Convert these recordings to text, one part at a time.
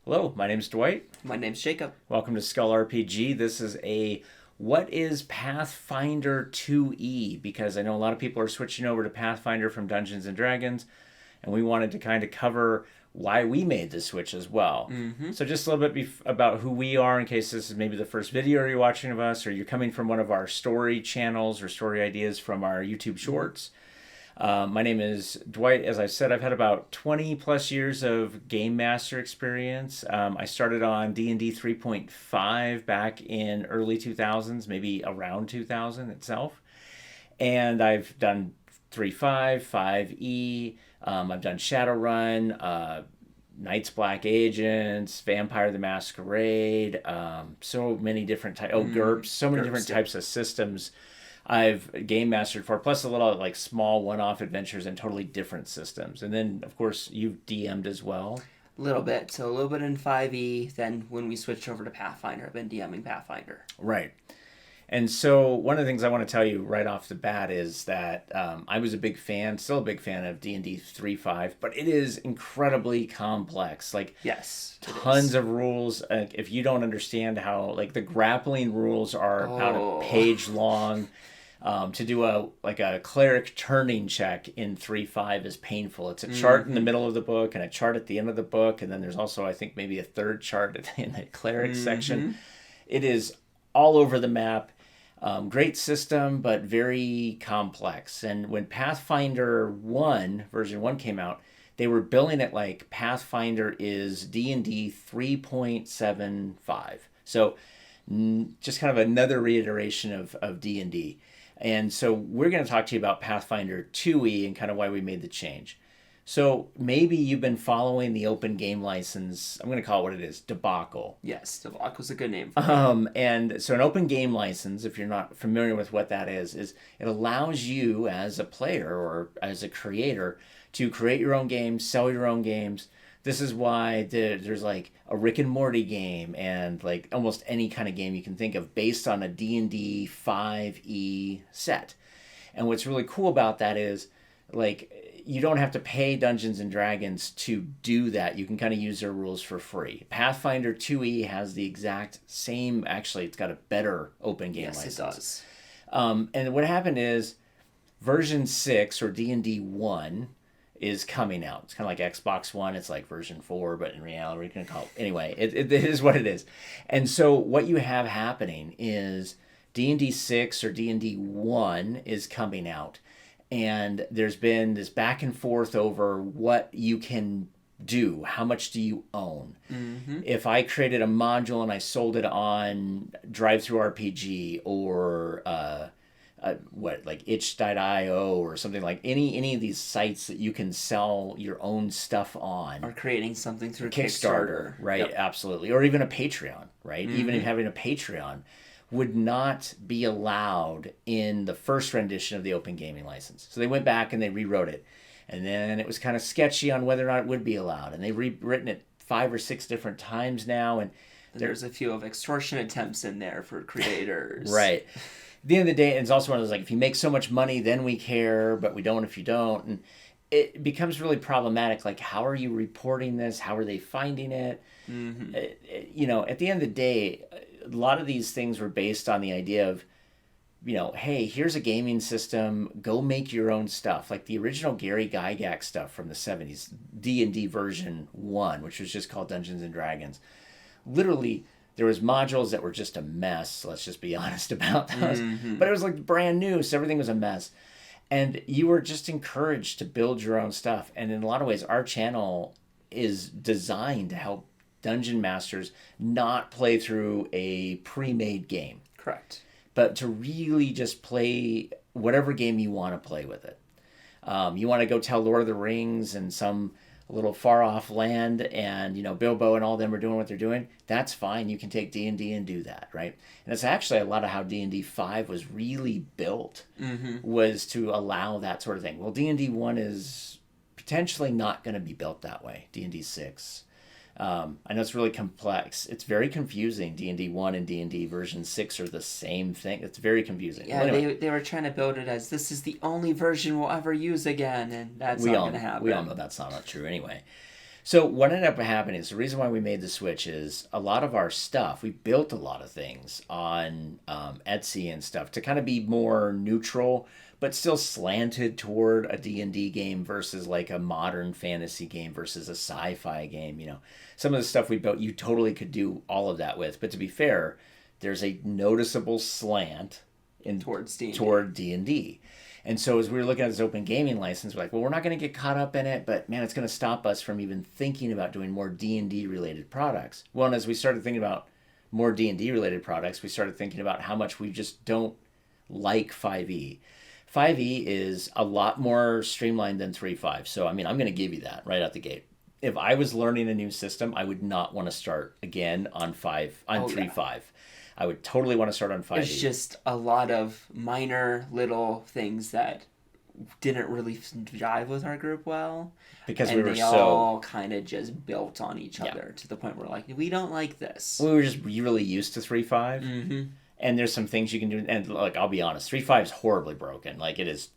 Hello, my name's Dwight. My name's Jacob. Welcome to Skull RPG. This is a what is Pathfinder 2E? Because I know a lot of people are switching over to Pathfinder from Dungeons and Dragons, and we wanted to kind of cover why we made the switch as well. So just a little bit about who we are in case this is maybe the first video you're watching of us, or you're coming from one of our story channels or story ideas from our YouTube shorts. My name is Dwight. As I said, I've had about 20 plus years of game master experience. I started on D&D 3.5 back in early 2000s, maybe around 2000 itself. And I've done 3.5, 5e. I've done Shadowrun, Knights Black Agents, Vampire the Masquerade, so many different types. GURPS, so many different types of systems I've game mastered for, plus a little like small one-off adventures and totally different systems. And then, of course, you've DM'd as well. A little bit. So a little bit in 5e. Then when we switched over to Pathfinder, I've been DMing Pathfinder. Right. And so one of the things I want to tell you right off the bat is that I was a big fan, still a big fan of D&D 3.5, but it is incredibly complex. Like, yes, tons of rules. If you don't understand how, like, the grappling rules are about a page long. To do a cleric turning check in 3.5 is painful. It's a chart in the middle of the book and a chart at the end of the book, and then there's also, I think, maybe a third chart in the cleric section. It is all over the map. Great system, but very complex. And when Pathfinder 1, version 1 came out, they were billing it like Pathfinder is D&D 3.75. So just kind of another reiteration of D&D. And so we're going to talk to you about Pathfinder 2e and kind of why we made the change. So maybe you've been following the open game license, I'm going to call it what it is, debacle. Yes, debacle's a good name for it. And so an open game license, if you're not familiar with what that is it allows you as a player or as a creator to create your own games, sell your own games. This is why there's like a Rick and Morty game and like almost any kind of game you can think of based on a D&D 5e set. And what's really cool about that is like you don't have to pay Dungeons and Dragons to do that. You can kind of use their rules for free. Pathfinder 2e has the exact same, actually it's got a better open game license. Yes, it does. And what happened is version 6 or D&D One is coming out. It's kind of like Xbox One. It's like version 4, but in reality, we're going to call it. Anyway, it is what it is. And so what you have happening is D&D 6 or D&D 1 is coming out. And there's been this back and forth over what you can do. How much do you own? If I created a module and I sold it on DriveThruRPG or like itch.io or something, like any of these sites that you can sell your own stuff on, or creating something through Kickstarter, right? Yep. Absolutely. Or even a Patreon, right? Even having a Patreon would not be allowed in the first rendition of the open gaming license. So they went back and they rewrote it, and then it was kind of sketchy on whether or not it would be allowed, and they've rewritten it 5 or 6 different times now, and there's a few of extortion attempts in there for creators. Right. At the end of the day, it's also one of those, like, if you make so much money, then we care, but we don't if you don't. And it becomes really problematic. Like, how are you reporting this? How are they finding it? At the end of the day, a lot of these things were based on the idea of, hey, here's a gaming system. Go make your own stuff. Like the original Gary Gygax stuff from the 70s, D&D version 1, which was just called Dungeons and Dragons. Literally, there was modules that were just a mess. Let's just be honest about those. But it was like brand new, so everything was a mess. And you were just encouraged to build your own stuff. And in a lot of ways, our channel is designed to help dungeon masters not play through a pre-made game. Correct. But to really just play whatever game you want to play with it. You want to go tell Lord of the Rings and some little far off land, and Bilbo and all them are doing what they're doing, that's fine. You can take D&D and do that, right? And it's actually a lot of how D&D 5 was really built, was to allow that sort of thing. Well, D&D 1 is potentially not going to be built that way. D&D 6 I know it's really complex. It's very confusing. D&D 1 and D&D version 6 are the same thing. It's very confusing. Yeah, well, anyway, they were trying to build it as this is the only version we'll ever use again, and that's not going to happen. We all know that's not true anyway. So what ended up happening is the reason why we made the switch is a lot of our stuff, we built a lot of things on Etsy and stuff to kind of be more neutral, but still slanted toward a D&D game versus like a modern fantasy game versus a sci-fi game. Some of the stuff we built, you totally could do all of that with. But to be fair, there's a noticeable slant Towards D&D. toward D&D. And so as we were looking at this open gaming license, we're like, well, we're not going to get caught up in it, but man, it's going to stop us from even thinking about doing more D&D related products. Well, and as we started thinking about more D&D related products, we started thinking about how much we just don't like 5e. 5e is a lot more streamlined than 3.5. So, I'm going to give you that right out the gate. If I was learning a new system, I would not want to start again on 3.5. Yeah. I would totally want to start on 5e. It's just a lot of minor little things that didn't really jive with our group well. Because and we were they all kind of just built on each other to the point where like, we don't like this. We were just really used to 3.5. Mm-hmm. And there's some things you can do. And like, I'll be honest, 3.5 is horribly broken. Like, it is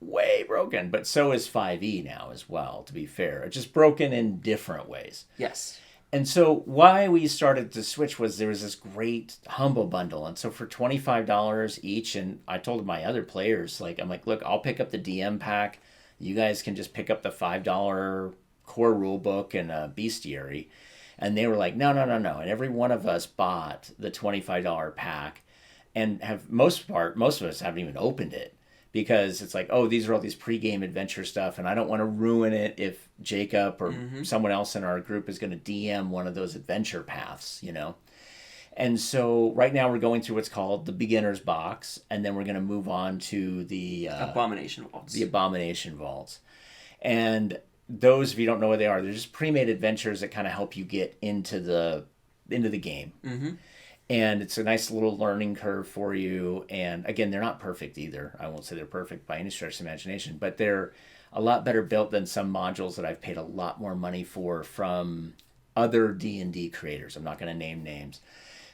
way broken. But so is 5e now as well, to be fair. It's just broken in different ways. Yes. And so why we started to switch was there was this great Humble Bundle. And so for $25 each, and I told my other players, I'm like, look, I'll pick up the DM pack. You guys can just pick up the $5 core rule book and a bestiary. And they were like, no. And every one of us bought the $25 pack and most of us haven't even opened it. Because it's like, oh, these are all these pregame adventure stuff, and I don't want to ruin it if Jacob or someone else in our group is going to DM one of those adventure paths, And so right now we're going through what's called the beginner's box, and then we're going to move on to the Abomination Vaults. The Abomination Vaults. And those, if you don't know what they are, they're just pre-made adventures that kind of help you get into the game. Mm-hmm. And it's a nice little learning curve for you. And again, they're not perfect either. I won't say they're perfect by any stretch of imagination, but they're a lot better built than some modules that I've paid a lot more money for from other D&D creators. I'm not going to name names.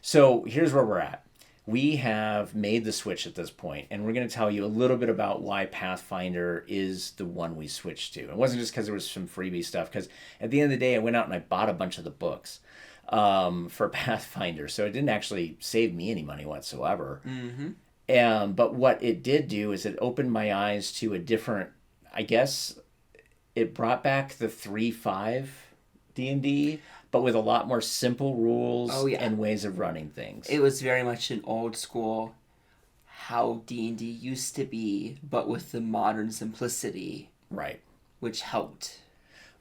So here's where we're at. We have made the switch at this point, and we're going to tell you a little bit about why Pathfinder is the one we switched to. It wasn't just because there was some freebie stuff, because at the end of the day, I went out and I bought a bunch of the books for Pathfinder, so it didn't actually save me any money whatsoever. Mm-hmm. But what it did do is it opened my eyes to a different, I guess, it brought back the 3.5 D&D, but with a lot more simple rules and ways of running things. It was very much an old school how D&D used to be, but with the modern simplicity. Right. Which helped.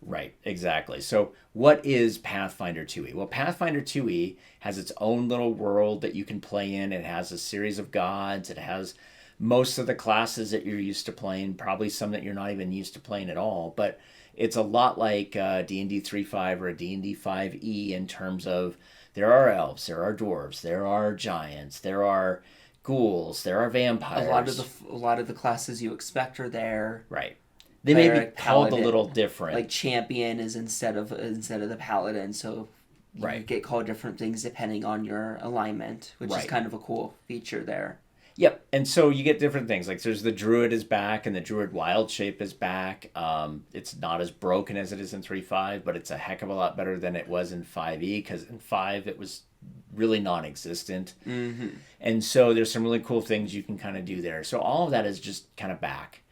Right, exactly. So what is Pathfinder 2e? Well, Pathfinder 2e has its own little world that you can play in. It has a series of gods. It has most of the classes that you're used to playing, probably some that you're not even used to playing at all. But it's a lot like D&D 3.5 or a D&D 5e in terms of there are elves, there are dwarves, there are giants, there are ghouls, there are vampires. A lot of the classes you expect are there. Right. They may be called a little different. Like champion is instead of the paladin, so you get called different things depending on your alignment, which is kind of a cool feature there. Yep, and so you get different things. Like there's the druid is back, and the druid wild shape is back. It's not as broken as it is in 3.5, but it's a heck of a lot better than it was in 5e, because in 5 it was really non-existent. Mm-hmm. And so there's some really cool things you can kind of do there. So all of that is just kind of back.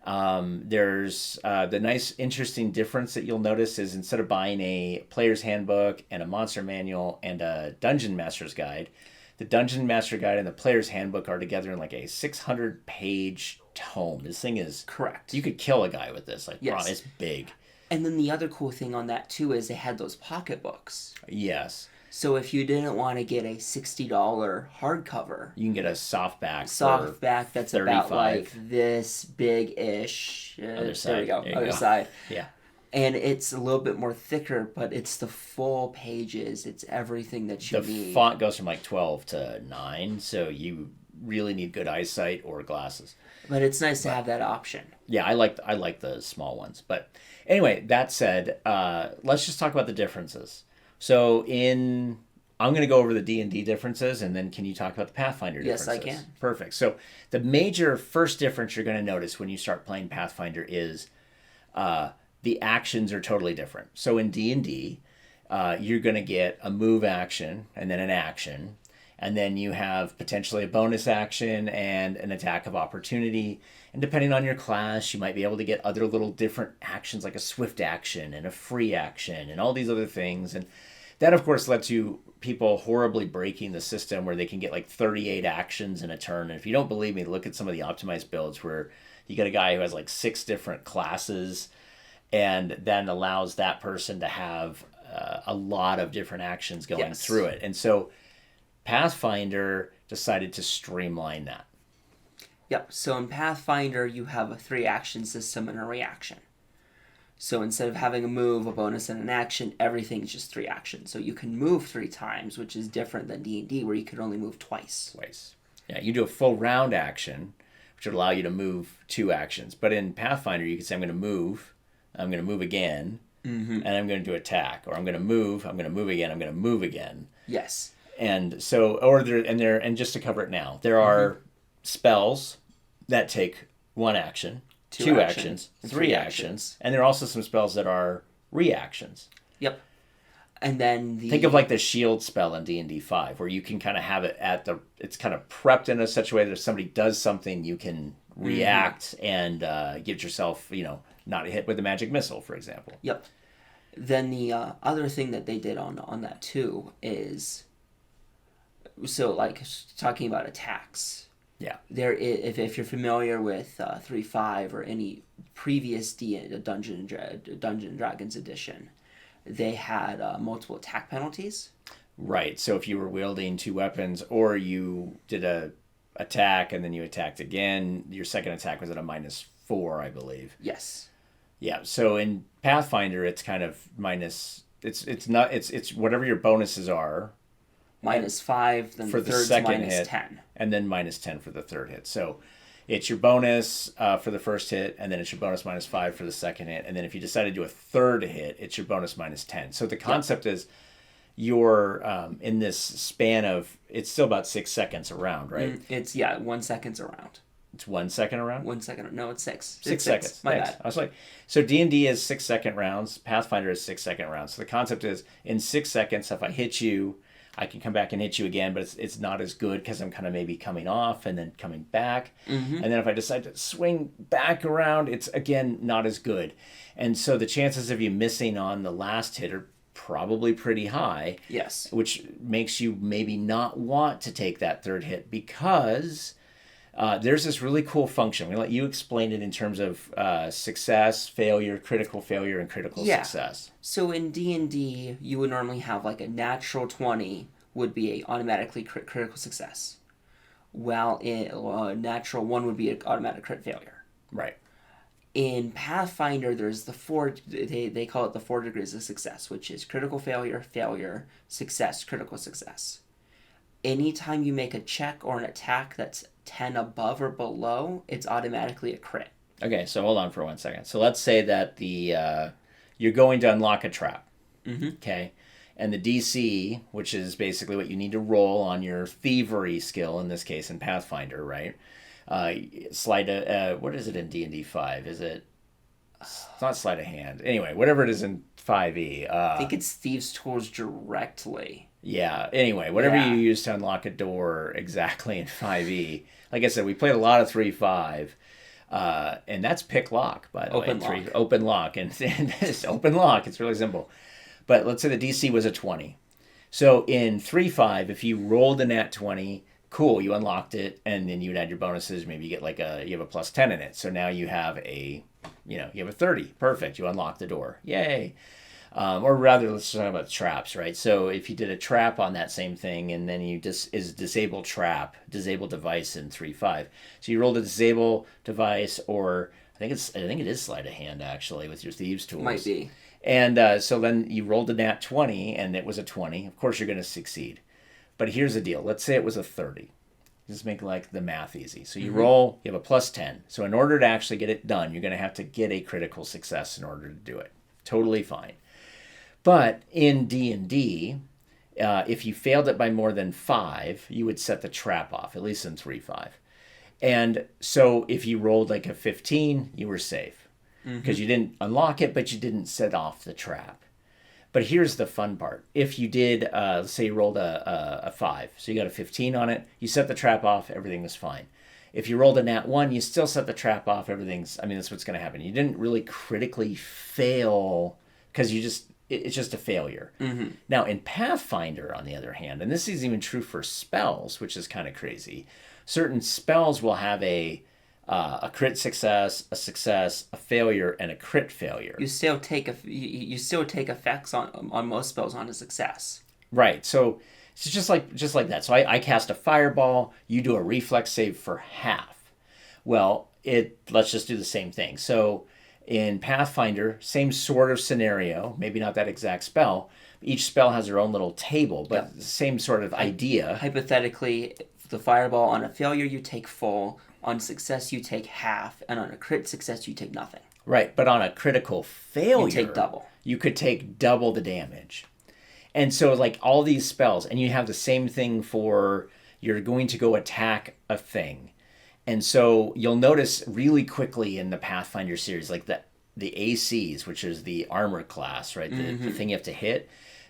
There's the nice interesting difference that you'll notice is instead of buying a player's handbook and a monster manual and a dungeon master's guide, the dungeon master guide and the player's handbook are together in like a 600-page tome. This thing is correct. You could kill a guy with this. It's big. And then the other cool thing on that too is they had those pocketbooks. Yes. So if you didn't want to get a $60 hardcover, you can get a softback. That's about like this big-ish. Other side. There we go. Other side. Yeah. And it's a little bit more thicker, but it's the full pages. It's everything that you need. The font goes from like 12 to 9, so you really need good eyesight or glasses. But it's nice to have that option. Yeah, I like the small ones. But anyway, that said, let's just talk about the differences. So I'm going to go over the D&D differences, and then can you talk about the Pathfinder differences? Yes, I can. Perfect. So the major first difference you're going to notice when you start playing Pathfinder is the actions are totally different. So in D&D, you're going to get a move action and then an action. And then you have potentially a bonus action and an attack of opportunity. And depending on your class, you might be able to get other little different actions like a swift action and a free action and all these other things. And that, of course, lets you people horribly breaking the system where they can get like 38 actions in a turn. And if you don't believe me, look at some of the optimized builds where you get a guy who has like 6 different classes and then allows that person to have a lot of different actions going through it. And so Pathfinder decided to streamline that. Yep. So in Pathfinder, you have a 3-action system and a reaction. So instead of having a move, a bonus, and an action, everything's just 3 actions. So you can move 3 times, which is different than D&D, where you could only move twice. Yeah, you do a full round action, which would allow you to move 2 actions. But in Pathfinder, you can say, I'm going to move again, and I'm going to attack. Or I'm going to move again, I'm going to move again. Yes. And so, and just to cover it now, there are spells that take 1 action, 2 actions, 3 actions, and there are also some spells that are reactions. Yep. And then think of like the shield spell in D&D 5, where you can kind of have it it's kind of prepped in such a way that if somebody does something, you can react and get yourself, not hit with a magic missile, for example. Yep. Then the other thing that they did on that too is, so like talking about attacks. Yeah. There is, if you're familiar with 3.5 or any previous Dungeons and Dragons edition, they had multiple attack penalties. Right. So if you were wielding 2 weapons, or you did a attack and then you attacked again, your second attack was at a -4, I believe. Yes. Yeah. So in Pathfinder, it's kind of minus. It's whatever your bonuses are. -5, then for the second hit, -10. And then -10 for the third hit. So it's your bonus for the first hit, and then it's your bonus -5 for the second hit. And then if you decide to do a third hit, it's your bonus -10. So the concept is you're in this span of, it's still about 6 seconds around, right? It's 1 second around. It's 1 second around? 1 second. No, it's 6. 6 seconds. My bad. I was like, so D&D is 6 second rounds. Pathfinder is 6 second rounds. So the concept is in 6 seconds, if I hit you, I can come back and hit you again, but it's not as good because I'm kind of maybe coming off and then coming back. And then if I decide to swing back around, it's, again, not as good. And so the chances of you missing on the last hit are probably pretty high. Yes. Which makes you maybe not want to take that third hit because there's this really cool function. I'm going to let you explain it in terms of success, failure, critical failure, and critical success. So in D&D, you would normally have like a natural 20 would be a automatically critical success, while a natural 1 would be an automatic crit failure. Right. In Pathfinder, there's the 4, they call it the 4 degrees of success, which is critical failure, failure, success, critical success. Anytime you make a check or an attack that's 10 above or below, it's automatically a crit. Okay, so hold on for 1 second. So let's say that you're going to unlock a trap. Okay, and the DC, which is basically what you need to roll on your thievery skill, in this case in Pathfinder, right? What is it in D&D 5? Is it? It's not sleight of hand. Anyway, whatever it is in 5e. I think it's Thieves' Tools directly. Yeah. Anyway, whatever you use to unlock a door exactly in 5e. Like I said, we played a lot of 3.5. And that's pick lock, by the way. Open lock. And it's open lock. It's really simple. But let's say the DC was a 20. So in 3.5, if you rolled a nat 20, cool, you unlocked it, and then you would add your bonuses. Maybe you get you have a +10 in it. So now you have a 30. Perfect. You unlock the door. Yay. Or rather, let's talk about traps, right? So if you did a trap on that same thing, and then you is disable trap, disable device in 3.5. So you rolled a disable device, or I think it is sleight of hand actually with your thieves tools. Might be. And so then you rolled a nat 20, and it was a 20. Of course, you're going to succeed. But here's the deal. Let's say it was a 30. Just make like the math easy. So you roll, you have a +10. So in order to actually get it done, you're going to have to get a critical success in order to do it. Totally fine. But in D&D, if you failed it by more than 5, you would set the trap off, at least in 3.5. And so if you rolled like a 15, you were safe. because you didn't unlock it, but you didn't set off the trap. But here's the fun part. If you did, let's say you rolled a 5, so you got a 15 on it, you set the trap off, everything was fine. If you rolled a nat 1, you still set the trap off, that's what's going to happen. You didn't really critically fail because it's just a failure. Now, in Pathfinder, on the other hand, and this is even true for spells, which is kind of crazy, certain spells will have a crit success, a failure, and a crit failure. You still take effects on most spells on a success. Right. So it's just like that. So I cast a fireball. You do a reflex save for half. Well, let's just do the same thing. So in Pathfinder, same sort of scenario. Maybe not that exact spell. Each spell has their own little table, but the same sort of idea. Hypothetically, the fireball on a failure you take full. On success, you take half, and on a crit success, you take nothing. Right, but on a critical failure, you take double. You could take double the damage. And so, like, all these spells, and you have the same thing for you're going to go attack a thing. And so you'll notice really quickly in the Pathfinder series, like the ACs, which is the armor class, right, the thing you have to hit,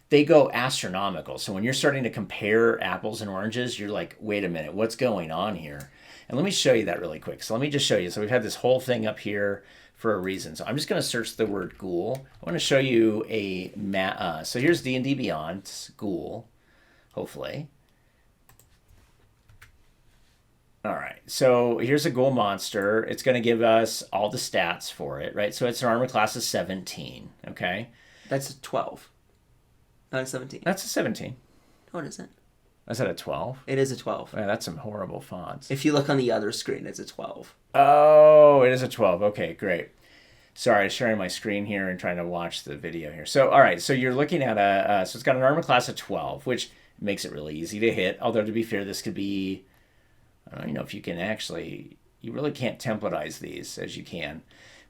they go astronomical. So when you're starting to compare apples and oranges, you're like, wait a minute, what's going on here? And let me show you that really quick. So let me just show you. So we've had this whole thing up here for a reason. So I'm just going to search the word ghoul. I want to show you so here's D&D Beyond, ghoul, hopefully. All right. So here's a ghoul monster. It's going to give us all the stats for it, right? So it's an armor class of 17, okay? That's a 12. Not a 17. That's a 17. No, it isn't. Is that a 12? It is a 12. Man, that's some horrible fonts. If you look on the other screen, it's a 12. Oh, it is a 12. Okay, great. Sorry, sharing my screen here and trying to watch the video here. So, all right, so you're looking at so it's got an armor class of 12, which makes it really easy to hit. Although, to be fair, this could be, I don't know if you can actually, you really can't templatize these as you can.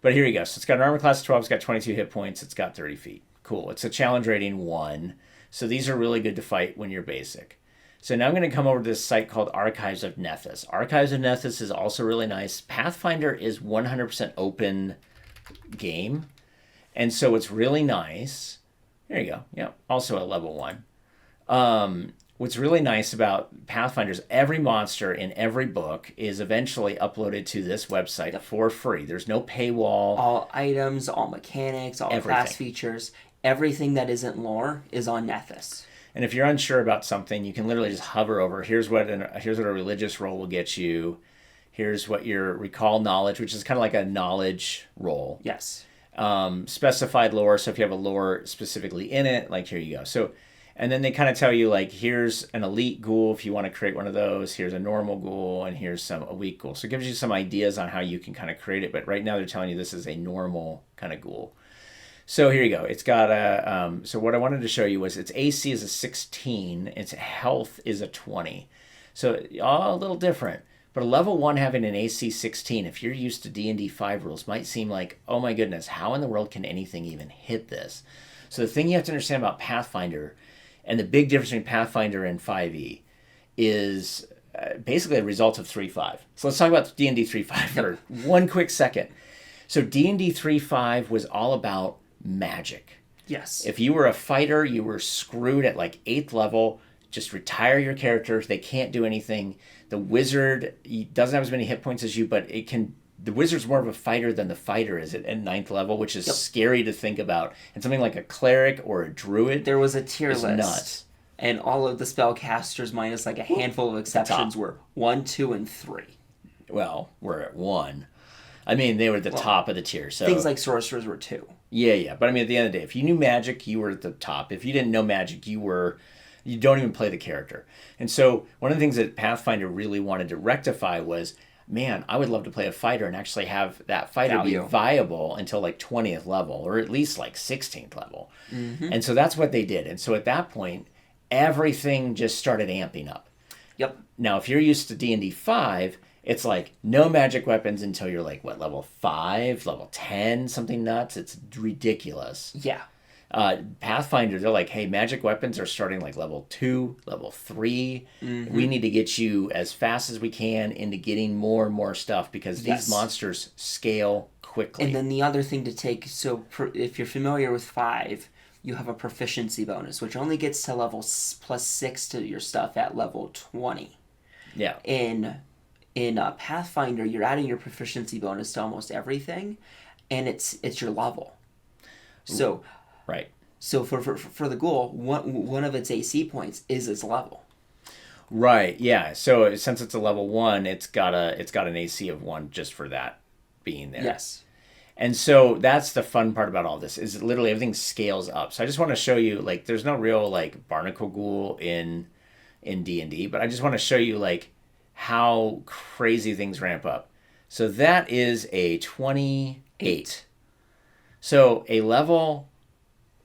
But here you go. So it's got an armor class of 12. It's got 22 hit points. It's got 30 feet. Cool. It's a challenge rating 1. So these are really good to fight when you're basic. So now I'm going to come over to this site called Archives of Nethys. Archives of Nethys is also really nice. Pathfinder is 100% open game. And so it's really nice. There you go. Yeah, also at level 1. What's really nice about Pathfinder is every monster in every book is eventually uploaded to this website for free. There's no paywall. All items, all mechanics, all class features, everything that isn't lore is on Nethys. And if you're unsure about something, you can literally just hover over. Here's what a religious roll will get you. Here's what your recall knowledge, which is kind of like a knowledge roll. Yes. Specified lore. So if you have a lore specifically in it, like here you go. So, and then they kind of tell you like, here's an elite ghoul if you want to create one of those. Here's a normal ghoul, and here's a weak ghoul. So it gives you some ideas on how you can kind of create it. But right now they're telling you this is a normal kind of ghoul. So here you go. It's got so what I wanted to show you was its AC is a 16. Its health is a 20. So a little different. But a level 1 having an AC 16, if you're used to D&D 5 rules, might seem like, oh my goodness, how in the world can anything even hit this? So the thing you have to understand about Pathfinder, and the big difference between Pathfinder and 5e, is basically a result of 3.5. So let's talk about D&D 3.5 for one quick second. So D&D 3.5 was all about magic. Yes. If you were a fighter, you were screwed at like 8th level. Just retire your characters. They can't do anything. The wizard, he doesn't have as many hit points as you, but the wizard's more of a fighter than the fighter is at 9th level, which is scary to think about. And something like a cleric or a druid, there was a tier list. Nuts. And all of the spellcasters, minus like a handful of exceptions, were 1, 2, and 3. Well, we're at 1. I mean, they were at the top of the tier. So things like sorcerers were 2. Yeah. But I mean, at the end of the day, if you knew magic, you were at the top. If you didn't know magic, you don't even play the character. And so one of the things that Pathfinder really wanted to rectify was, man, I would love to play a fighter and actually have that fighter be viable until like 20th level, or at least like 16th level. Mm-hmm. And so that's what they did. And so at that point, everything just started amping up. Yep. Now, if you're used to D&D 5, it's like no magic weapons until you're like, what, level 5, level 10, something nuts? It's ridiculous. Yeah. Pathfinder, they're like, hey, magic weapons are starting like level 2, level 3. Mm-hmm. We need to get you as fast as we can into getting more and more stuff because these monsters scale quickly. And then the other thing to take, so if you're familiar with 5, you have a proficiency bonus, which only gets to level +6 to your stuff at level 20. Yeah. In Pathfinder, you're adding your proficiency bonus to almost everything, and it's your level. So right. So for the ghoul, one of its AC points is its level. Right. Yeah. So since it's a level 1, it's got an AC of 1 just for that being there. Yes. And so that's the fun part about all this is literally everything scales up. So I just want to show you, like, there's no real like barnacle ghoul in D&D, but I just want to show you like how crazy things ramp up. So that is a 28. So a level,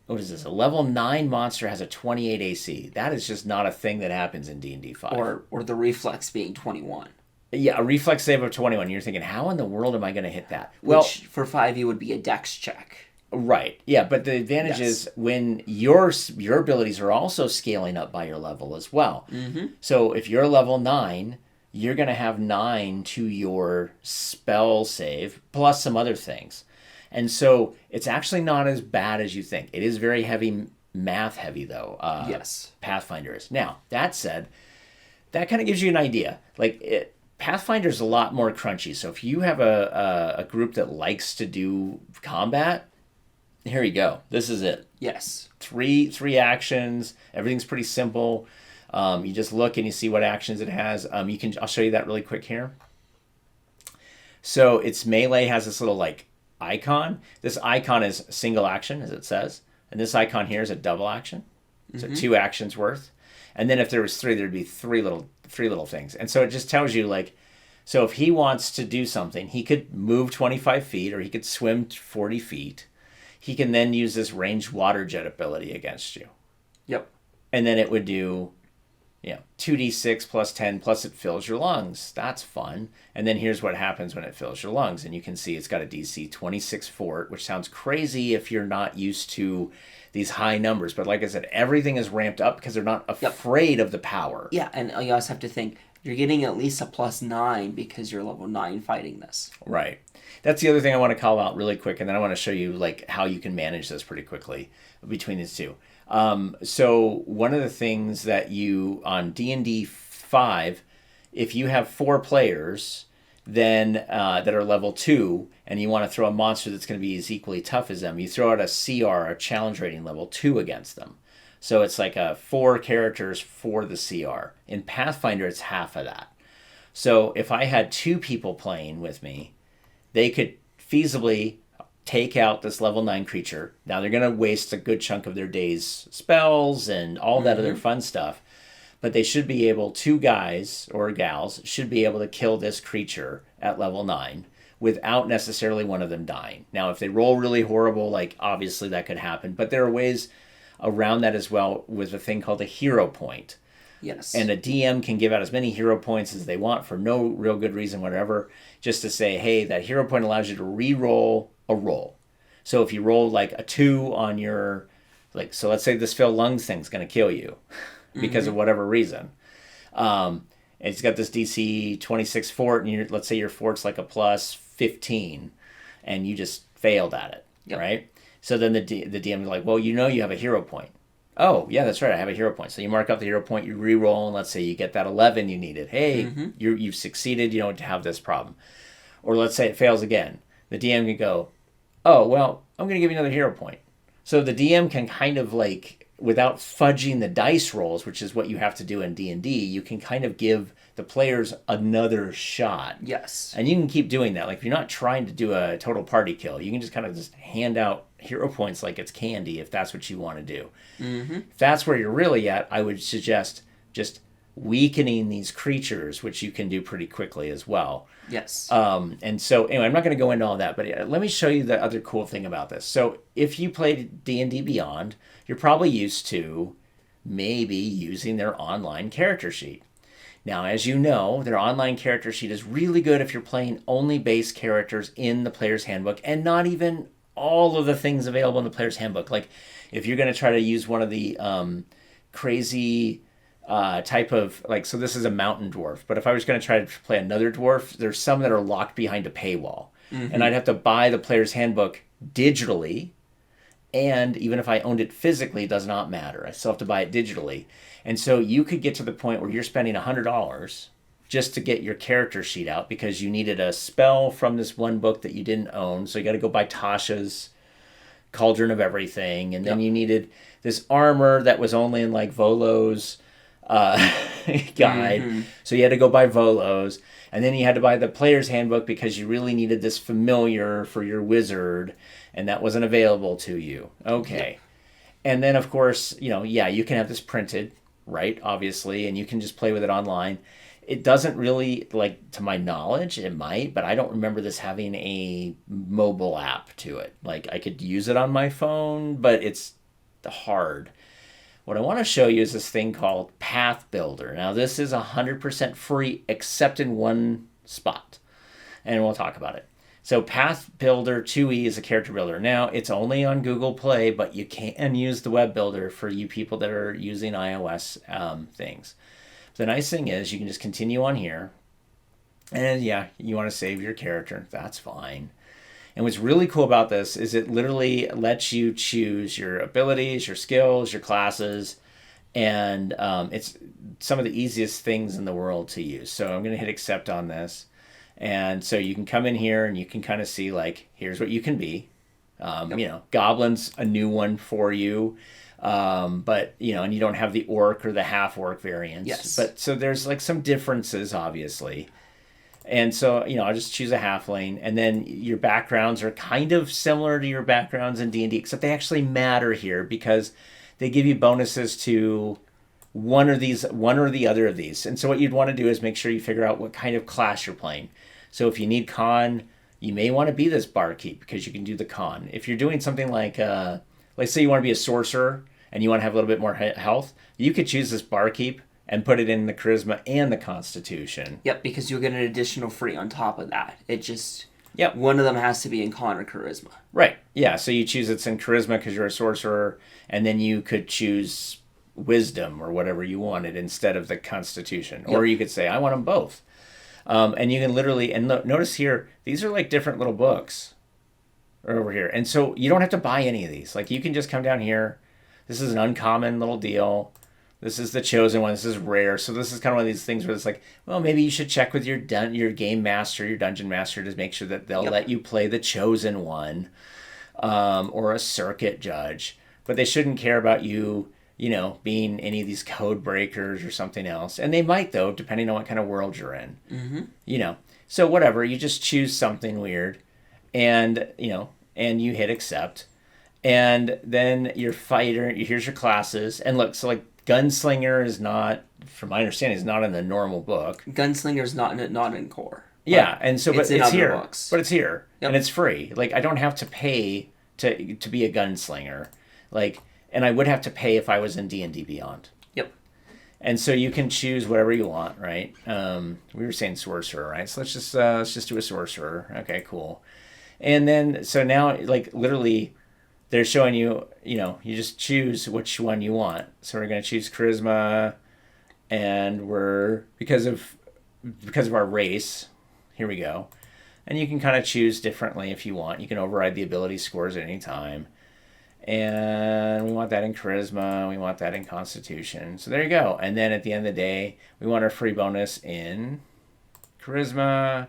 what is this? A level 9 monster has a 28 AC. That is just not a thing that happens in D&D 5. Or the reflex being 21. Yeah, a reflex save of 21. You're thinking, how in the world am I going to hit that? Which for 5e would be a dex check. Right. Yeah, but the advantage is when your abilities are also scaling up by your level as well. Mm-hmm. So if you're level 9, you're going to have 9 to your spell save plus some other things. And so it's actually not as bad as you think. It is very heavy, math heavy though. Yes. Pathfinder is. Now, that said, that kind of gives you an idea. Like Pathfinder's a lot more crunchy. So if you have a group that likes to do combat, here you go. This is it. Yes. Three actions. Everything's pretty simple. You just look and you see what actions it has. I'll show you that really quick here. So its melee has this little like icon. This icon is single action, as it says, and this icon here is a double action. So 2 actions worth. And then if there was 3, there'd be three little things. And so it just tells you like, so if he wants to do something, he could move 25 feet or he could swim 40 feet. He can then use this ranged water jet ability against you. Yep. And then it would do, 2d6 plus 10 plus it fills your lungs. That's fun. And then here's what happens when it fills your lungs. And you can see it's got a DC 26 fort, which sounds crazy if you're not used to these high numbers. But like I said, everything is ramped up because they're not afraid of the power. Yeah, and you also have to think, you're getting at least a +9 because you're level 9 fighting this. Right. That's the other thing I want to call out really quick, and then I want to show you like how you can manage this pretty quickly between these two. So one of the things that you on D&D 5, if you have 4 players, then that are level 2, and you want to throw a monster that's going to be as equally tough as them, you throw out a CR, a challenge rating level 2 against them. So it's like 4 characters for the CR. In Pathfinder, it's half of that. So if I had 2 people playing with me, they could feasibly take out this level 9 creature. Now they're going to waste a good chunk of their day's spells and all that other fun stuff. But they should be able, 2 guys or gals should be able to kill this creature at level 9 without necessarily one of them dying. Now if they roll really horrible, like obviously that could happen. But there are ways around that as well with a thing called a hero point. Yes. And a DM can give out as many hero points as they want for no real good reason, whatever, just to say, hey, that hero point allows you to re-roll a roll. So if you roll like a 2 on your, like, so let's say this fill lungs thing's going to kill you because of whatever reason. It's got this DC 26 fort, and let's say your fort's like a +15, and you just failed at it, right? So then the DM is like, well, you have a hero point. Oh, yeah, that's right. I have a hero point. So you mark up the hero point, you re-roll, and let's say you get that 11 you needed. Hey, you've succeeded. You don't have this problem. Or let's say it fails again. The DM can go, oh, well, I'm going to give you another hero point. So the DM can kind of like, without fudging the dice rolls, which is what you have to do in D&D, you can kind of give the players another shot. Yes. And you can keep doing that. Like if you're not trying to do a total party kill, you can just kind of just hand out hero points like it's candy if that's what you want to do. If that's where you're really at, I would suggest just weakening these creatures, which you can do pretty quickly as well. Yes. And so anyway, I'm not going to go into all that, but let me show you the other cool thing about this. So if you played D&D Beyond, you're probably used to maybe using their online character sheet. Now, as you know, their online character sheet is really good if you're playing only base characters in the player's handbook and not even all of the things available in the player's handbook. Like if you're going to try to use one of the crazy type of, so this is a mountain dwarf, but if I was going to try to play another dwarf, there's some that are locked behind a paywall. and I'd have to buy the player's handbook digitally. And even if I owned it physically, it does not matter. I still have to buy it digitally. And so you could get to the point where you're spending $100 just to get your character sheet out because you needed a spell from this one book that you didn't own. So you got to go buy Tasha's Cauldron of Everything. And then you needed this armor that was only in like Volo's guide. So you had to go buy Volo's. And then you had to buy the player's handbook because you really needed this familiar for your wizard. And that wasn't available to you. Okay. And then, of course, you can have this printed, right? Obviously. And you can just play with it online. It doesn't really, like, to my knowledge, it might, but I don't remember this having a mobile app to it. Like, I could use it on my phone, but it's hard. What I want to show you is this thing called Pathbuilder. Now, this is 100% free, except in one spot, and we'll talk about it. So Pathbuilder 2e is a character builder. Now, it's only on Google Play, but you can use the web builder for you people that are using iOS things. The nice thing is you can just continue on here. And you want to save your character. That's fine. And what's really cool about this is it literally lets you choose your abilities, your skills, your classes. And it's some of the easiest things in the world to use. So I'm going to hit accept on this. And so you can come in here and you can kind of see, like, here's what you can be. Goblin's a new one for you. But, and you don't have the orc or the half orc variants. Yes. But so there's like some differences, obviously. And so, I'll just choose a halfling. And then your backgrounds are kind of similar to your backgrounds in D&D, except they actually matter here because they give you bonuses to one or the other of these. And so what you'd want to do is make sure you figure out what kind of class you're playing. So if you need con, you may want to be this barkeep because you can do the con. If you're doing something like say you want to be a sorcerer, and you want to have a little bit more health, you could choose this barkeep and put it in the charisma and the constitution. Yep, because you'll get an additional free on top of that. It just... Yep. One of them has to be in con or charisma. Right. Yeah, so you choose it's in charisma because you're a sorcerer, and then you could choose wisdom or whatever you wanted instead of the constitution. Yep. Or you could say, I want them both. And you can literally... And notice here, these are like different little books over here. And so you don't have to buy any of these. Like, you can just come down here. This is an uncommon little deal. This is the chosen one. This is rare. So this is kind of one of these things where it's like, well, maybe you should check with your game master, your dungeon master, to make sure that they'll let you play the chosen one, or a circuit judge. But they shouldn't care about you, being any of these code breakers or something else. And they might, though, depending on what kind of world you're in. Mm-hmm. So whatever. You just choose something weird, and and you hit accept. And then your fighter, here's your classes. And look, so like Gunslinger is not, from my understanding, is not in the normal book. Gunslinger is not in core. Yeah, and so but it's here. Books. But it's here. Yep. And it's free. Like, I don't have to pay to be a gunslinger. Like, and I would have to pay if I was in D&D Beyond. Yep. And so you can choose whatever you want, right? We were saying sorcerer, right? So let's just do a sorcerer. Okay, cool. And then so now, like, literally, they're showing you, you just choose which one you want. So we're going to choose charisma, and because of our race, here we go. And you can kind of choose differently if you want. You can override the ability scores at any time. And we want that in charisma. We want that in constitution. So there you go. And then at the end of the day, we want our free bonus in charisma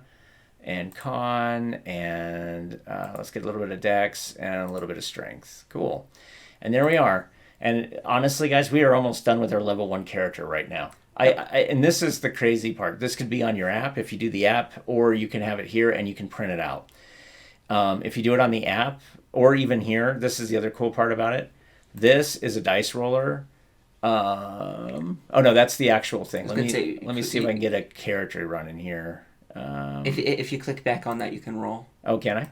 and con, and let's get a little bit of dex and a little bit of strength. Cool. And there we are. And honestly, guys, we are almost done with our level 1 character right now. And this is the crazy part. This could be on your app if you do the app, or you can have it here and you can print it out. If you do it on the app, or even here, this is the other cool part about it. This is a dice roller. Oh no, that's the actual thing. Let me see if I can get a character running here. If you click back on that, you can roll. Oh, can I?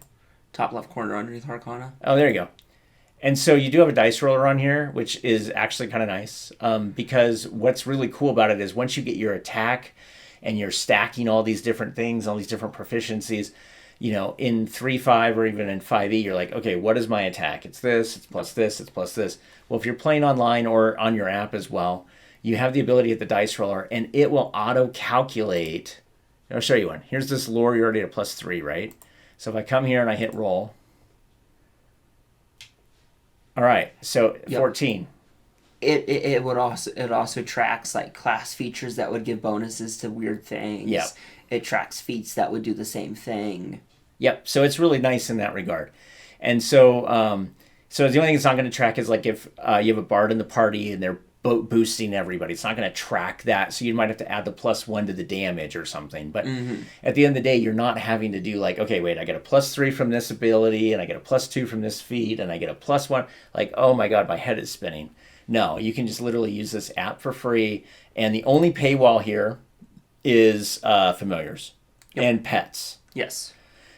Top left corner underneath Arcana. Oh, there you go. And so you do have a dice roller on here, which is actually kind of nice, because what's really cool about it is once you get your attack and you're stacking all these different things, all these different proficiencies, in 3.5 or even in 5e, you're like, okay, what is my attack? It's this, it's plus this, it's plus this. Well, if you're playing online or on your app as well, you have the ability at the dice roller, and it will auto-calculate. I'll show you one. Here's this lore, you're already at +3, right? So if I come here and I hit roll. All right, so 14. It also tracks like class features that would give bonuses to weird things. Yep. It tracks feats that would do the same thing. Yep. So it's really nice in that regard. And so so the only thing it's not going to track is like if you have a bard in the party and they're boosting everybody. It's not going to track that. So you might have to add the +1 to the damage or something. But at the end of the day, you're not having to do like, okay, wait, I get a +3 from this ability and I get a +2 from this feat and I get a +1. Like, oh my God, my head is spinning. No, you can just literally use this app for free. And the only paywall here is familiars and pets. Yes.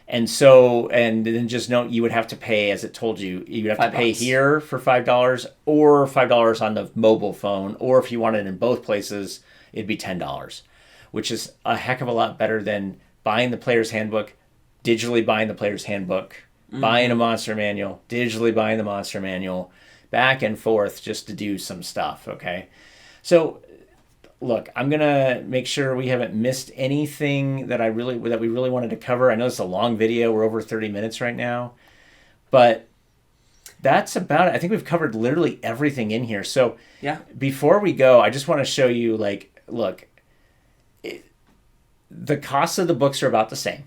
And so, and then just note, you would have to pay, as it told you, you would have to pay here for $5 or $5 on the mobile phone, or if you want it in both places, it'd be $10, which is a heck of a lot better than buying the player's handbook, digitally buying the player's handbook, buying a monster manual, digitally buying the monster manual, back and forth just to do some stuff, okay? So, look, I'm gonna make sure we haven't missed anything that we really wanted to cover. I know it's a long video; we're over 30 minutes right now, but that's about it. I think we've covered literally everything in here. So, before we go, I just want to show you, like, look, the costs of the books are about the same.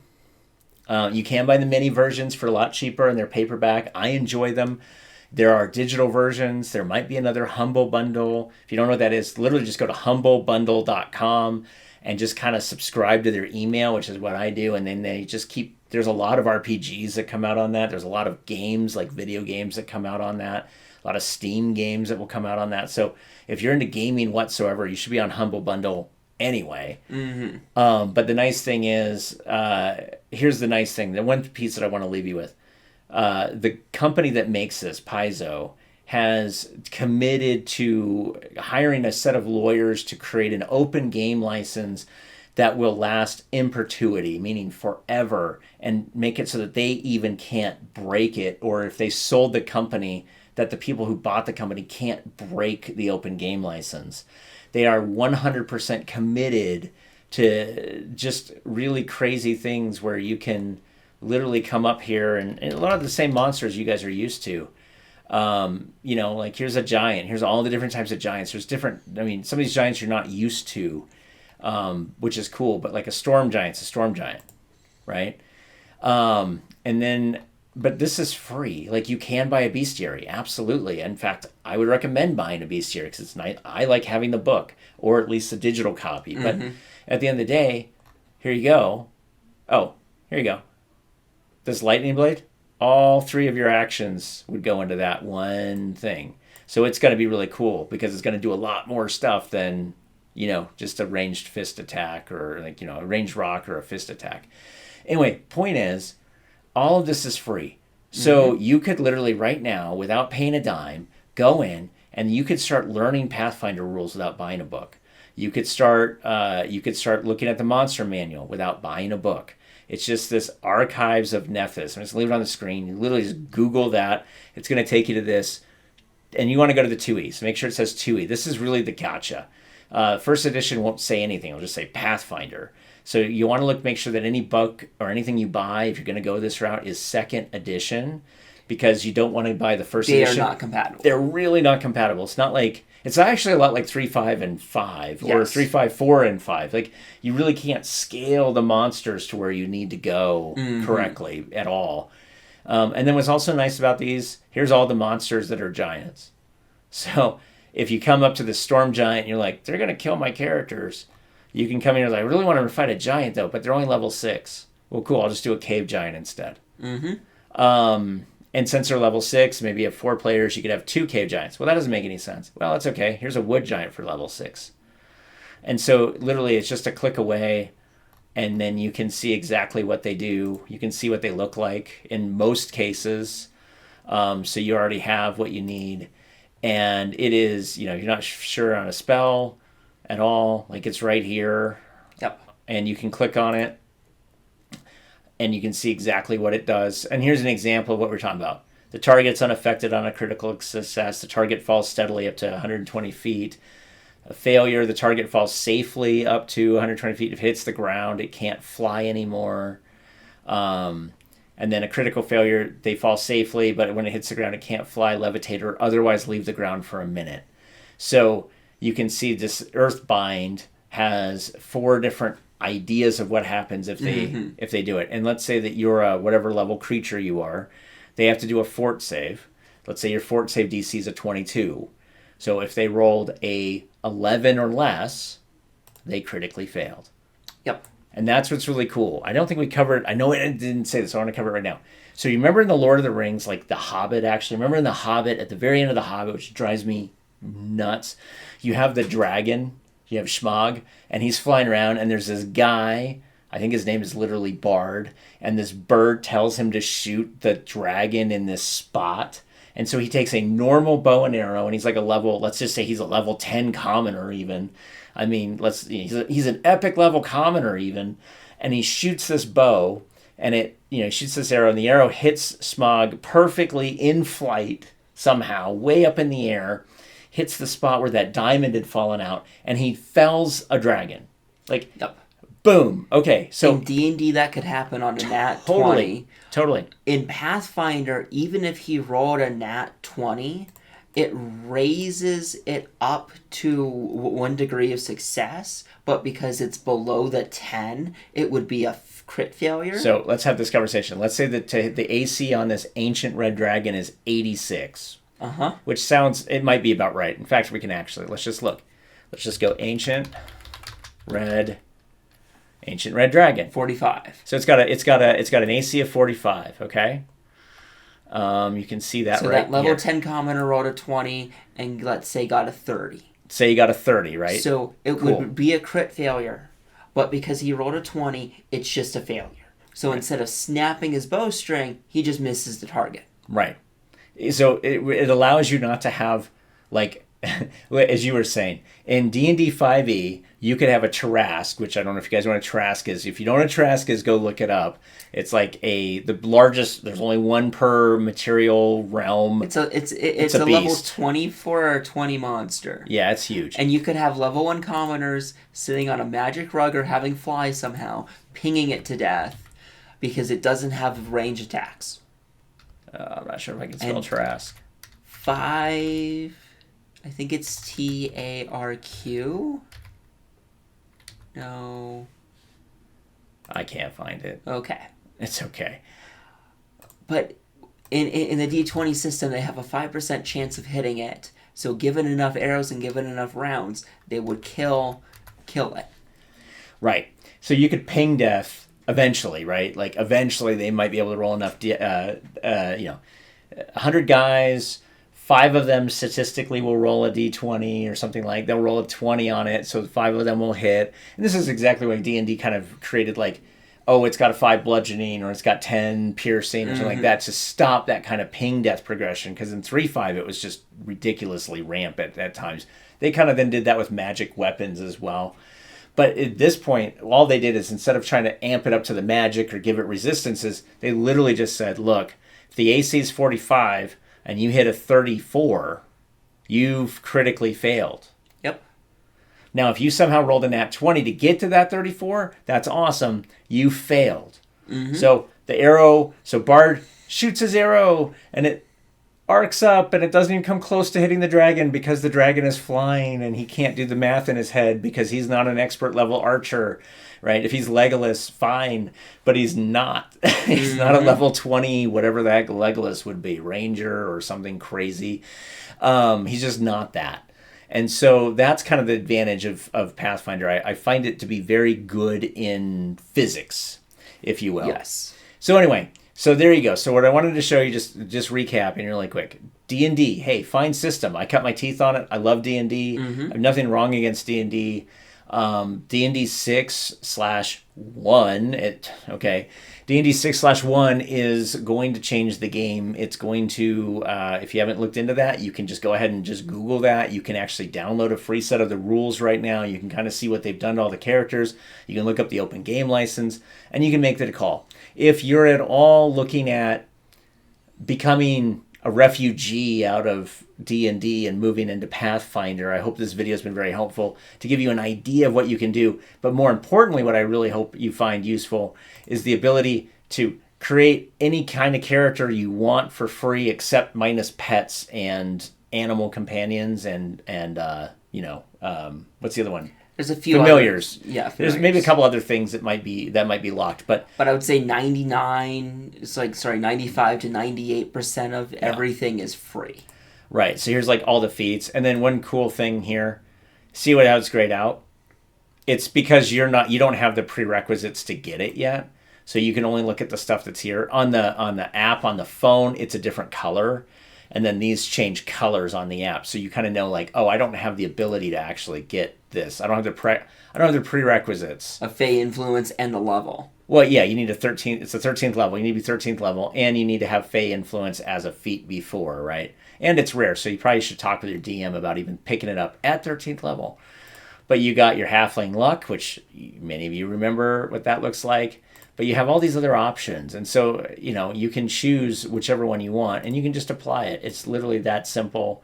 You can buy the mini versions for a lot cheaper, and they're paperback. I enjoy them. There are digital versions. There might be another Humble Bundle. If you don't know what that is, literally just go to humblebundle.com and just kind of subscribe to their email, which is what I do. And then they just there's a lot of RPGs that come out on that. There's a lot of games, like video games, that come out on that. A lot of Steam games that will come out on that. So if you're into gaming whatsoever, you should be on Humble Bundle anyway. But the nice thing is, here's the nice thing. The one piece that I want to leave you with. The company that makes this, Paizo, has committed to hiring a set of lawyers to create an open game license that will last in perpetuity, meaning forever, and make it so that they even can't break it, or if they sold the company, that the people who bought the company can't break the open game license. They are 100% committed to just really crazy things where you can literally come up here and a lot of the same monsters you guys are used to. Like here's a giant. Here's all the different types of giants. There's different, some of these giants you're not used to, which is cool. But like a storm giant's a storm giant, right? But this is free. Like you can buy a bestiary, absolutely. In fact, I would recommend buying a bestiary because it's nice. I like having the book or at least a digital copy. But at the end of the day, here you go. Oh, here you go. This lightning blade, all 3 of your actions would go into that one thing. So it's going to be really cool because it's going to do a lot more stuff than, just a ranged fist attack or a ranged rock or a fist attack. Anyway, point is, all of this is free. So you could literally right now, without paying a dime, go in and you could start learning Pathfinder rules without buying a book. You could start looking at the monster manual without buying a book. It's just this archives of Nethys. I'm just leave it on the screen. You literally just Google that. It's going to take you to this. And you want to go to the 2E. So make sure it says 2E. This is really the gotcha. First edition won't say anything. It'll just say Pathfinder. So you want to make sure that any book or anything you buy, if you're going to go this route, is second edition. Because you don't want to buy the first edition. They are not compatible. They're really not compatible. It's not like... It's actually a lot like 3.5 and 5 or 3.5, 4 and 5. Like you really can't scale the monsters to where you need to go correctly at all. And then what's also nice about these, here's all the monsters that are giants. So if you come up to the storm giant and you're like, they're going to kill my characters, you can come in and like, I really want to fight a giant though, but they're only level 6. Well, cool, I'll just do a cave giant instead. And since they're level 6, maybe you have 4 players, you could have 2 cave giants. Well, that doesn't make any sense. Well, it's okay. Here's a wood giant for level 6. And so literally it's just a click away, and then you can see exactly what they do. You can see what they look like in most cases. So you already have what you need. And it is, you're not sure on a spell at all. Like it's right here. Yep. And you can click on it. And you can see exactly what it does. And here's an example of what we're talking about. The target's unaffected on a critical success. The target falls steadily up to 120 feet. A failure, the target falls safely up to 120 feet. If it hits the ground, it can't fly anymore. And then a critical failure, they fall safely, but when it hits the ground, it can't fly, levitate, or otherwise leave the ground for a minute. So you can see this Earthbind has 4 different ideas of what happens if they do it. And let's say that you're a whatever level creature you are, they have to do a fort save. Let's say your fort save DC is a 22. So if they rolled a 11 or less, they critically failed. Yep. And that's what's really cool. I don't think we covered, I know it didn't say this, so I want to cover it right now. So you remember in the Lord of the Rings, like the Hobbit actually, remember in the Hobbit, at the very end of the Hobbit, which drives me nuts, you have the dragon, you have Schmog, and he's flying around, and there's this guy, I think his name is literally Bard, and this bird tells him to shoot the dragon in this spot. And so he takes a normal bow and arrow, and he's like a level, let's just say he's a level 10 commoner even. I mean, he's an epic level commoner even, and he shoots this bow, and it, shoots this arrow, and the arrow hits Smog perfectly in flight somehow, way up in the air, hits the spot where that diamond had fallen out, and he fells a dragon. Like, yep. Boom. Okay, so in D&D that could happen on a nat 20. Totally. In Pathfinder, even if he rolled a nat 20, it raises it up to 1 degree of success, but because it's below the 10, it would be a crit failure. So let's have this conversation. Let's say that the AC on this ancient red dragon is 86. Which sounds, it might be about right. In fact, we can actually, let's just look. Let's just go ancient red dragon. 45. So it's got an AC of 45, okay? You can see that so right that level here. 10 commoner rolled a 20 and let's say got a 30. Say you got a 30, right? So it would be a crit failure, but because he rolled a 20, it's just a failure. So instead of snapping his bowstring, he just misses the target. Right. So it allows you not to have, like, as you were saying, in D&D 5e, you could have a Tarrasque, which I don't know if you guys know what a Tarrasque is. If you don't know what a Tarrasque is, go look it up. It's like the largest, there's only one per material realm. It's a level 24 or 20 monster. Yeah, it's huge. And you could have level 1 commoners sitting on a magic rug or having fly somehow, pinging it to death because it doesn't have range attacks. I'm not sure if I can spell Tarrasque. 5, I think it's TARQ. No. I can't find it. Okay. It's okay. But in the D20 system, they have a 5% chance of hitting it. So given enough arrows and given enough rounds, they would kill it. Right. So you could ping death eventually, right? Like eventually they might be able to roll enough, 100 guys, 5 of them statistically will roll a d20 or something like, they'll roll a 20 on it, so 5 of them will hit. And this is exactly what D&D kind of created, like, oh, it's got a 5 bludgeoning or it's got 10 piercing or something like that to stop that kind of ping death progression, because in 3.5 it was just ridiculously rampant at times. They kind of then did that with magic weapons as well. But at this point, all they did is, instead of trying to amp it up to the magic or give it resistances, they literally just said, look, if the AC is 45 and you hit a 34, you've critically failed. Yep. Now, if you somehow rolled a nat 20 to get to that 34, that's awesome. You failed. So Bard shoots his arrow and it arcs up and it doesn't even come close to hitting the dragon because the dragon is flying and he can't do the math in his head because he's not an expert level archer, right? If he's Legolas, fine, but he's not. He's not a level 20, whatever that Legolas would be, ranger or something crazy. He's just not that. And so that's kind of the advantage of Pathfinder. I find it to be very good in physics, if you will. Yes. So anyway, so there you go. So what I wanted to show you, just recapping really quick. D&D, hey, fine system. I cut my teeth on it. I love D&D. I have nothing wrong against D&D. D&D 6/1, D&D 6/1 is going to change the game. It's going to, if you haven't looked into that, you can just go ahead and just Google that. You can actually download a free set of the rules right now. You can kind of see what they've done to all the characters. You can look up the open game license, and you can make that a call. If you're at all looking at becoming a refugee out of D&D and moving into Pathfinder, I hope this video has been very helpful to give you an idea of what you can do. But more importantly, what I really hope you find useful is the ability to create any kind of character you want for free, except minus pets and animal companions and what's the other one? There's a few familiars. Familiars. There's maybe a couple other things that might be locked, but I would say 95 to 98% of everything is free. Right. So here's like all the feats, and then one cool thing here. See how it's grayed out? It's because you don't have the prerequisites to get it yet, so you can only look at the stuff that's here on the app on the phone. It's a different color, and then these change colors on the app, so you kind of know like, oh, I don't have the ability to actually get this. I don't have the prerequisites. A Fey influence and the level. Well, yeah, you need a 13th. It's a 13th level. You need to be 13th level, and you need to have Fey influence as a feat before, right? And it's rare, so you probably should talk with your DM about even picking it up at 13th level. But you got your halfling luck, which many of you remember what that looks like. But you have all these other options, and so you can choose whichever one you want, and you can just apply it. It's literally that simple.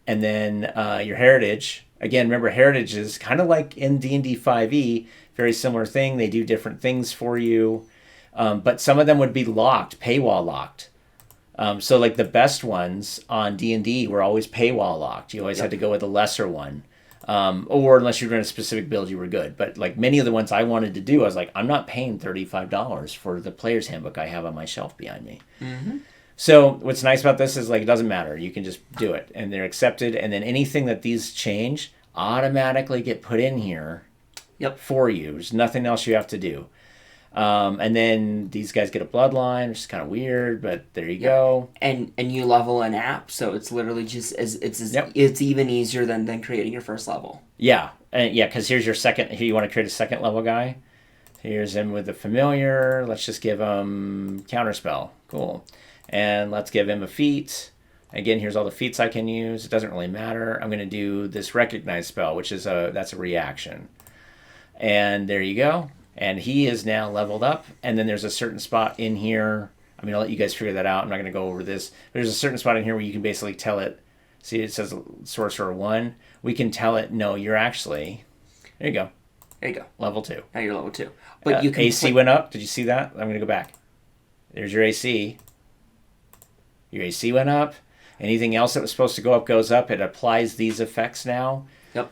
And then your heritage. Again, remember, heritage is kind of like in D&D 5e, very similar thing. They do different things for you, but some of them would be locked, paywall locked. So like the best ones on D&D were always paywall locked. You always had to go with the lesser one, or unless you were in a specific build, you were good. But like many of the ones I wanted to do, I was like, I'm not paying $35 for the player's handbook I have on my shelf behind me. Mm-hmm. So what's nice about this is like it doesn't matter. You can just do it, and they're accepted. And then anything that these change automatically get put in here for you. There's nothing else you have to do. And then these guys get a bloodline, which is kind of weird, but there you go. And you level an app, so it's literally just it's even easier than creating your first level. Yeah, because here's your second. Here you want to create a second level guy. Here's him with the familiar. Let's just give him counterspell. Cool. And let's give him a feat. Again, here's all the feats I can use. It doesn't really matter. I'm going to do this recognize spell, which is that's a reaction. And there you go. And he is now leveled up. And then there's a certain spot in here. I mean, I'll let you guys figure that out. I'm not going to go over this. There's a certain spot in here where you can basically tell it. See, it says Sorcerer 1. We can tell it, no, you're actually... There you go. There you go. Level 2. Now you're level 2. But you can AC went up. Did you see that? I'm going to go back. There's your AC. Your AC went up. Anything else that was supposed to go up goes up. It applies these effects now. Yep.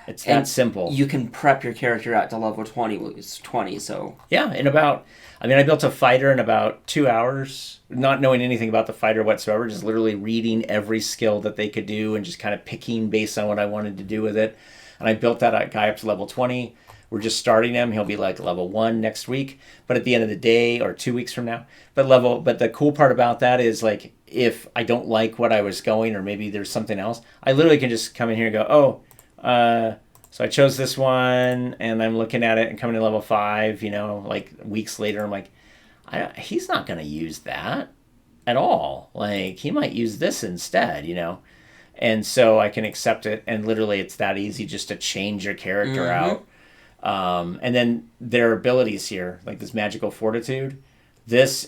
It's that simple. You can prep your character out to level 20. It's 20, so... Yeah, I built a fighter in about 2 hours, not knowing anything about the fighter whatsoever, just literally reading every skill that they could do and just kind of picking based on what I wanted to do with it. And I built that guy up to level 20. We're just starting him. He'll be like level 1 next week, but at the end of the day, or 2 weeks from now. But the cool part about that is like, if I don't like what I was going, or maybe there's something else, I literally can just come in here and go, so I chose this one, and I'm looking at it and coming to level 5, like weeks later, I'm like, he's not going to use that at all. Like, he might use this instead, And so I can accept it, and literally it's that easy just to change your character out. And then their abilities here, like this magical fortitude, this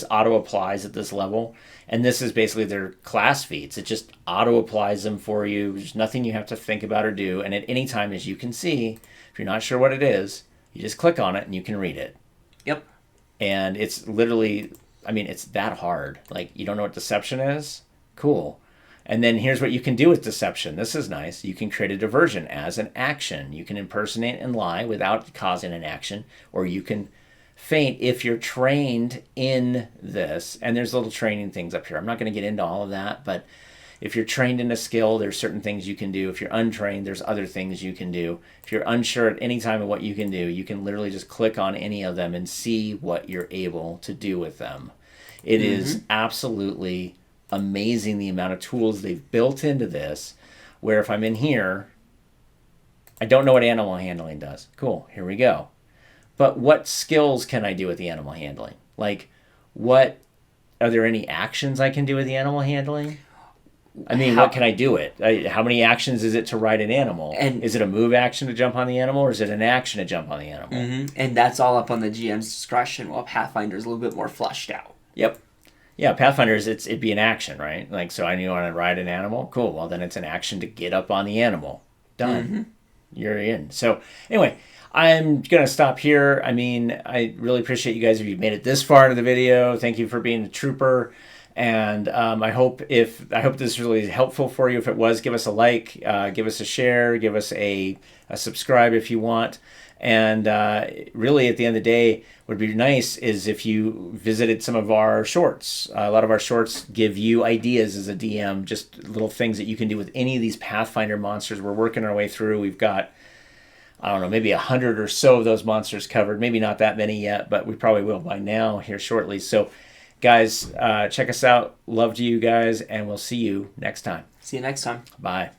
auto applies at this level, and this is basically their class feats. It just auto applies them for you. There's nothing you have to think about or do, and at any time, as you can see, if you're not sure what it is, you just click on it and you can read it. Yep. And it's literally, it's that hard. Like, you don't know what deception is? Cool. And then here's what you can do with deception. This is nice. You can create a diversion as an action. You can impersonate and lie without causing an action, or you can feint if you're trained in this. And there's little training things up here. I'm not going to get into all of that, but if you're trained in a skill, there's certain things you can do. If you're untrained, there's other things you can do. If you're unsure at any time of what you can do, you can literally just click on any of them and see what you're able to do with them. It is absolutely amazing the amount of tools they've built into this, where if I'm in here, I don't know what animal handling does. Cool, here we go. But what skills can I do with the animal handling? Like, are there any actions I can do with the animal handling? What can I do it? How many actions is it to ride an animal? And is it a move action to jump on the animal, or is it an action to jump on the animal? And that's all up on the GM's discretion, while Pathfinder is a little bit more fleshed out. Yep. Yeah, Pathfinders, it'd be an action, right? Like, so I knew I want to ride an animal. Cool. Well, then it's an action to get up on the animal. Done. You're in. So, anyway, I'm going to stop here. I mean, I really appreciate you guys if you've made it this far into the video. Thank you for being a trooper. And I hope this is really helpful for you. If it was, give us a like, give us a share, give us a subscribe if you want. And really, at the end of the day, what would be nice is if you visited some of our shorts. A lot of our shorts give you ideas as a DM, just little things that you can do with any of these Pathfinder monsters. We're working our way through. We've got, I don't know, maybe 100 or so of those monsters covered. Maybe not that many yet, but we probably will by now here shortly. So, guys, check us out. Love to you guys, and we'll see you next time. See you next time. Bye.